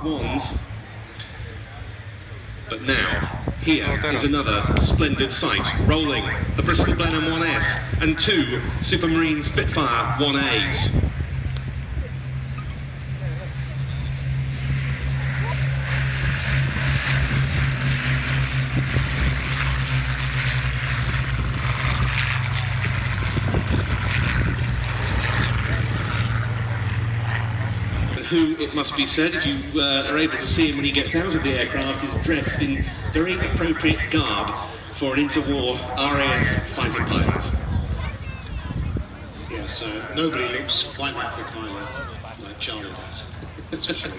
ones. But now, here is another splendid sight, rolling the Bristol Blenheim 1F and 2 Supermarine Spitfire 1As. Who, it must be said, if you are able to see him when he gets out of the aircraft, is dressed in very appropriate garb for an interwar RAF fighter pilot. Yes, nobody looks quite like a pilot like Charlie does, that's for sure.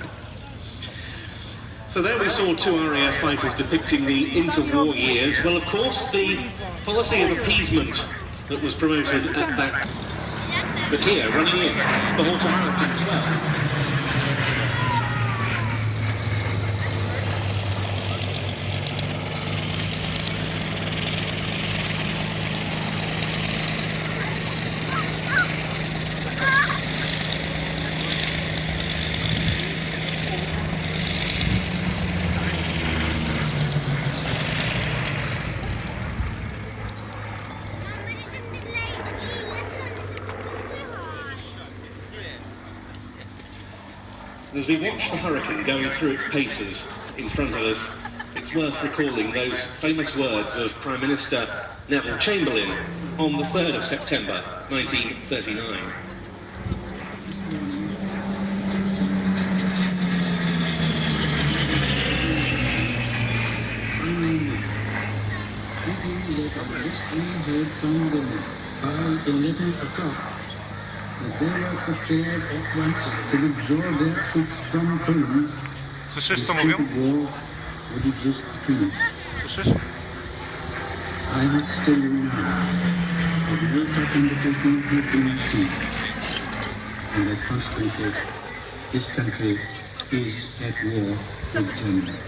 So there we saw 2 RAF fighters depicting the interwar years. Well, of course, the policy of appeasement that was promoted at that. But here, running in, the Hawker Hurricane 12. As we watch the Hurricane going through its paces in front of us, it's worth recalling those famous words of Prime Minister Neville Chamberlain on the 3rd of September 1939. By 11 o'clock. They were prepared at once to withdraw their troops from Poland. Słyszysz, co mówią? Would exist between us. Słyszysz? I have to tell you now that no such undertaking has been received, and that consequently this country is at war with Germany.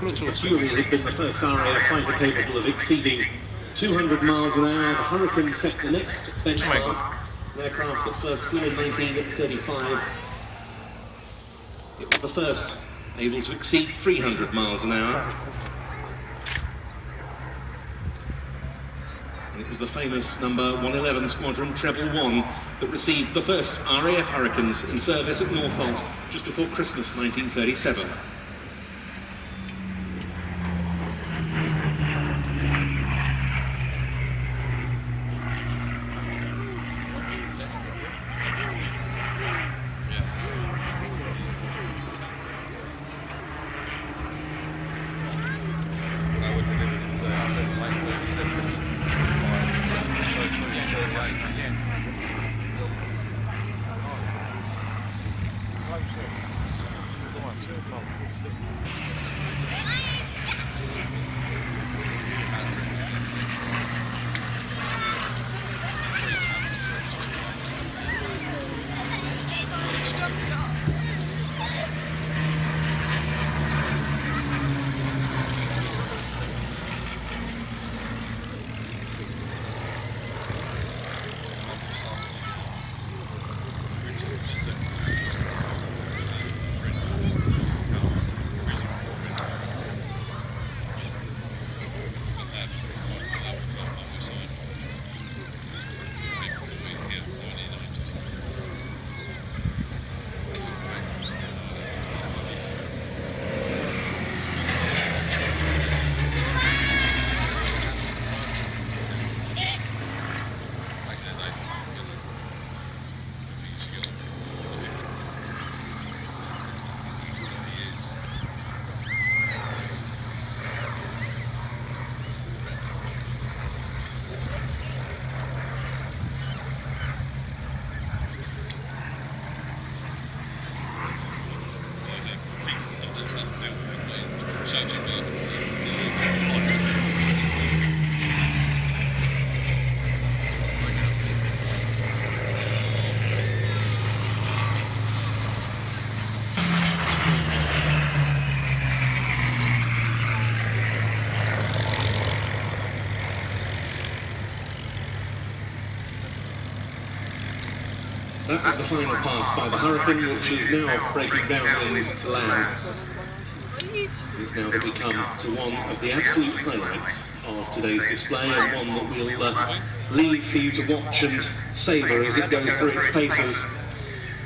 The Fury had been the first RAF fighter capable of exceeding 200 miles an hour. The Hurricane set the next benchmark. An aircraft that first flew in 1935. It was the first able to exceed 300 miles an hour. And it was the famous number 111 Squadron Treble 1 that received the first RAF Hurricanes in service at Northolt just before Christmas 1937. that was the final pass by the Hurricane, which is now breaking down into land. It's now going to come to one of the absolute highlights of today's display, and one that we'll leave for you to watch and savour as it goes through its paces.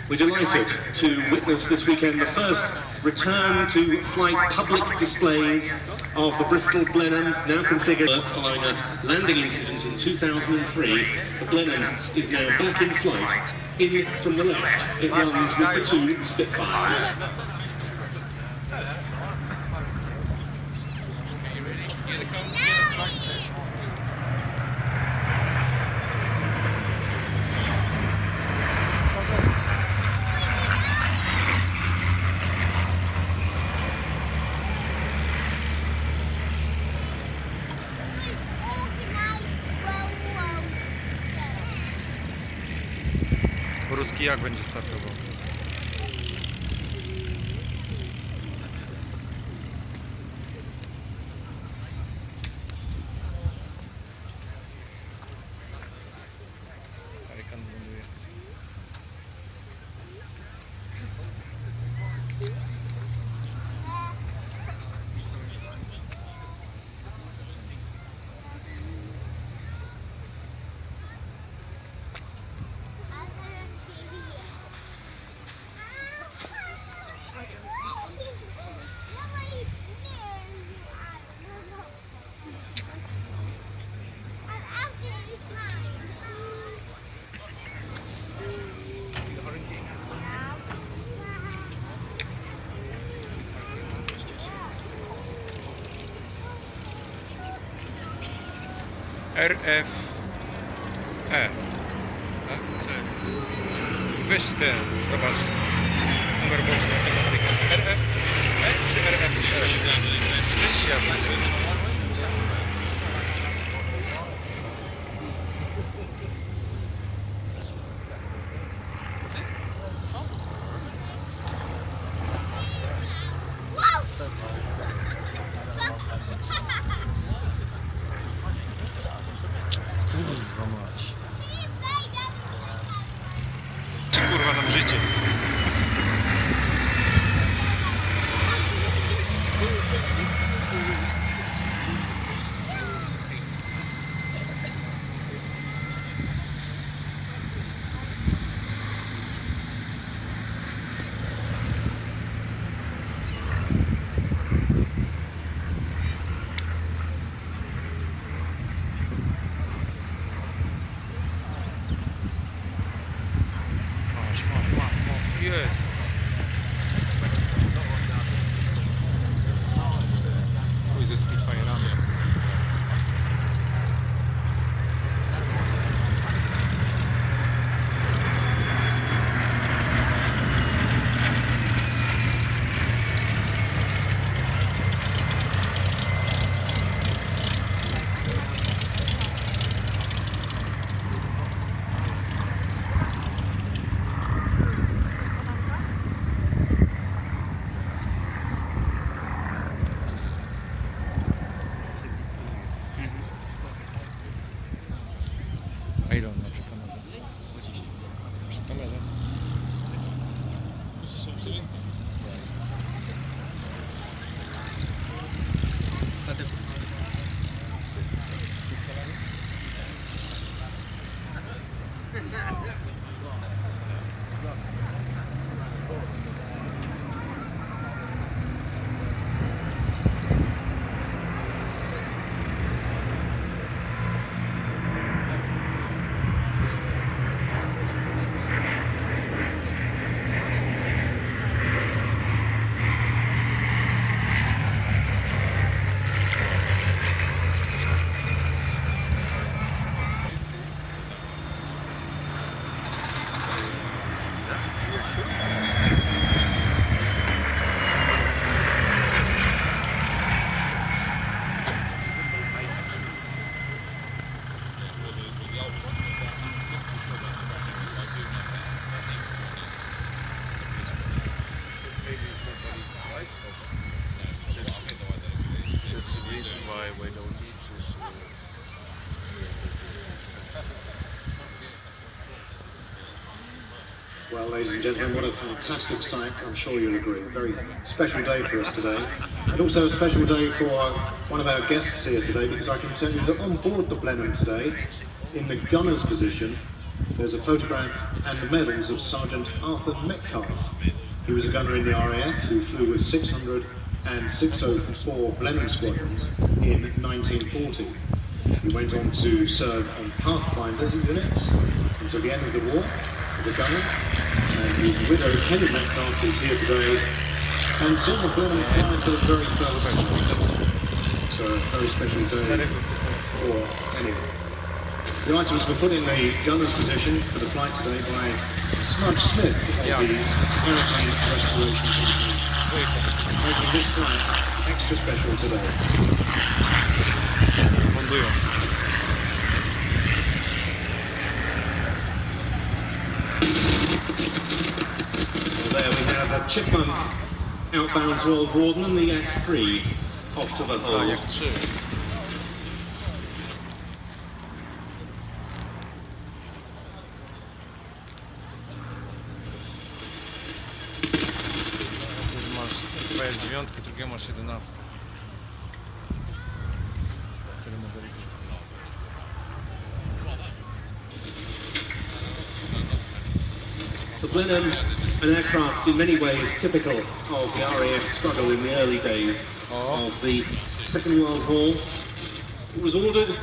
We're delighted to witness this weekend the first return to flight public displays of the Bristol Blenheim, now configured following a landing incident in 2003. The Blenheim is now back in flight. In from the left, it runs with the two Spitfires. Ruski jak będzie startował? Amerykan ląduje. RFE. Weź ten, zobacz. Numer boczny tego Amerykana. RFE czy RFE? Weź ja widzę. Kurwa mać. Czy kurwa nam życie? ladies and gentlemen, what a fantastic sight, I'm sure you'll agree. A very special day for us today. And also a special day for one of our guests here today, because I can tell you that on board the Blenheim today, in the gunner's position, there's a photograph and the medals of Sergeant Arthur Metcalfe. He was a gunner in the RAF who flew with 600 and 604 Blenheim squadrons in 1940. He went on to serve on Pathfinder units until the end of the war as a gunner, and his widow, Penny Metcalfe, is here today and saw the Blenheim fly for the very first time. So a very special day for Penny. The items were put in the gunner's position for the flight today by Smudge Smith of the Aeroplane Restoration Company, making this flight extra special today. Lądują. Well, there we have a Chipmunk outbound to Old Warden and the Yak 3 off to the A, hold. jak 3. Masz twoje 9, drugie masz 11. Tyle modelików. The Blenheim, an aircraft in many ways typical of the RAF struggle in the early days of the Second World War. It was ordered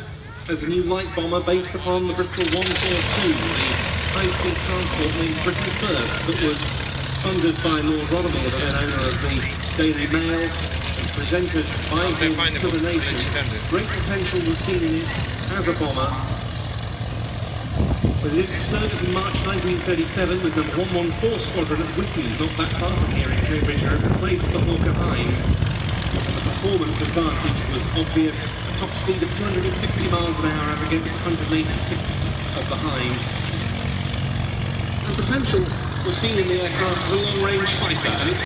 as a new light bomber based upon the Bristol 142, the high-speed transport named Britain First, that was funded by Lord Rothermere, the then owner of the Daily Mail, and presented by him to the nation. Great potential was seen in it as a bomber. With its service in March 1937 with number 114 Squadron at Whitby, not that far from here in Cambridgeshire, it replaced the Hawker Hind. And the performance advantage was obvious. A top speed of 260 miles an hour as against 186 of the Hind. The potential was seen in the aircraft as a long-range fighter.